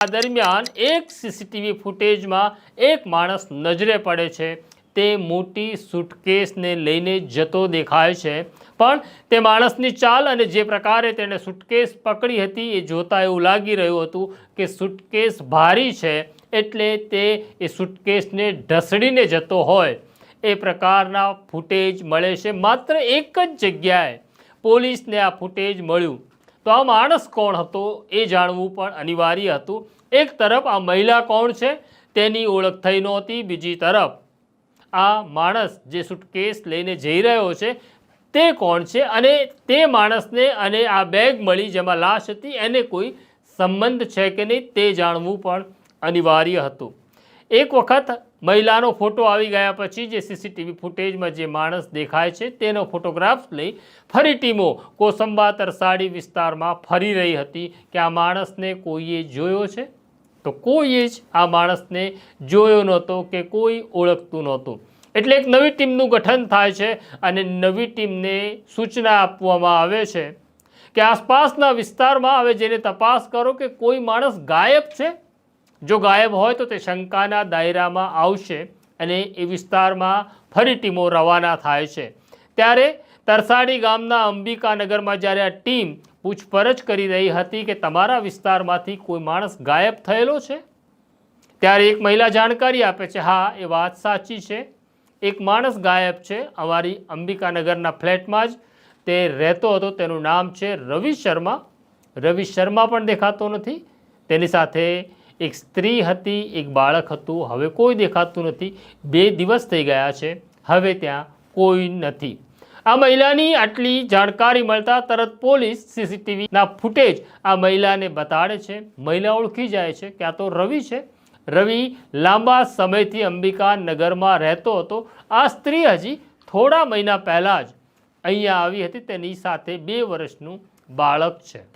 આ દરમિયાન એક સીસીટીવી ફૂટેજમાં એક માણસ નજરે પડે છે। તે મોટી સુટકેસને લઈને જતો દેખાય છે, પણ તે માણસની ચાલ અને જે પ્રકારે તેણે સુટકેસ પકડી હતી એ જોતાં એવું લાગી રહ્યું હતું કે સુટકેસ ભારી છે, એટલે તે એ સુટકેસને ઢસડીને જતો હોય એ પ્રકારના ફૂટેજ મળે છે। માત્ર એક જ જગ્યાએ પોલીસને આ ફૂટેજ મળ્યું, તો આ માણસ કોણ હતો એ જાણવું પણ અનિવાર્ય હતું। એક તરફ આ મહિલા કોણ છે તેની ઓળખ થઈ નહોતી, બીજી તરફ આ માણસ જે સુટકેસ લઈને જઈ રહ્યો છે તે કોણ છે અને તે માણસને અને આ બેગ મળી જેમાં લાશ હતી એને કોઈ સંબંધ છે કે નહીં તે જાણવું પણ અનિવાર્ય હતું। એક વખત મહિલાનો ફોટો આવી ગયા પછી જે સીસીટીવી ફૂટેજમાં જે માણસ દેખાય છે તેનો ફોટોગ્રાફ લઈ ફરી ટીમો કોસંબા તરસાડી વિસ્તારમાં ફરી રહી હતી કે આ માણસને કોઈએ જોયો છે, તો કોઈએ જ આ માણસને જોયો નહોતો કે કોઈ ઓળખતું નહોતું। એટલે એક નવી ટીમનું ગઠન થાય છે અને નવી ટીમને સૂચના આપવામાં આવે છે કે આસપાસના વિસ્તારમાં હવે જેને તપાસ કરો કે કોઈ માણસ ગાયબ છે, જો ગાયબ હોય તો તે શંકાના દાયરામાં આવશે અને એ વિસ્તારમાં ફરી ટીમો રવાના થાય છે। ત્યારે તરસાડી ગામના અંબિકાનગરમાં જ્યારે આ ટીમ પૂછપરછ કરી રહી હતી કે તમારા વિસ્તારમાંથી કોઈ માણસ ગાયબ થયેલો છે, ત્યારે એક મહિલા જાણકારી આપે છે, હા એ વાત સાચી છે, એક માણસ ગાયબ છે, અમારી અંબિકાનગરના ફ્લેટમાં જ તે રહેતો હતો, તેનું નામ છે રવિ શર્મા। રવિ શર્મા પણ દેખાતો નથી, તેની સાથે એક સ્ત્રી હતી, એક બાળક હતું, હવે કોઈ દેખાતું નથી। 2 દિવસ થઈ ગયા છે, હવે ત્યાં કોઈ નથી। આ મહિલાની આટલી જાણકારી મળતા તરત પોલીસ સીસીટીવીના ફૂટેજ આ મહિલાને બતાડે છે। મહિલા ઓળખી જાય છે કે આ તો રવિ છે। રવિ લાંબા સમયથી અંબિકાનગરમાં રહેતો હતો। આ સ્ત્રી હજી થોડા મહિના પહેલાં જ અહીંયા આવી હતી, તેની સાથે 2 વર્ષનું બાળક છે।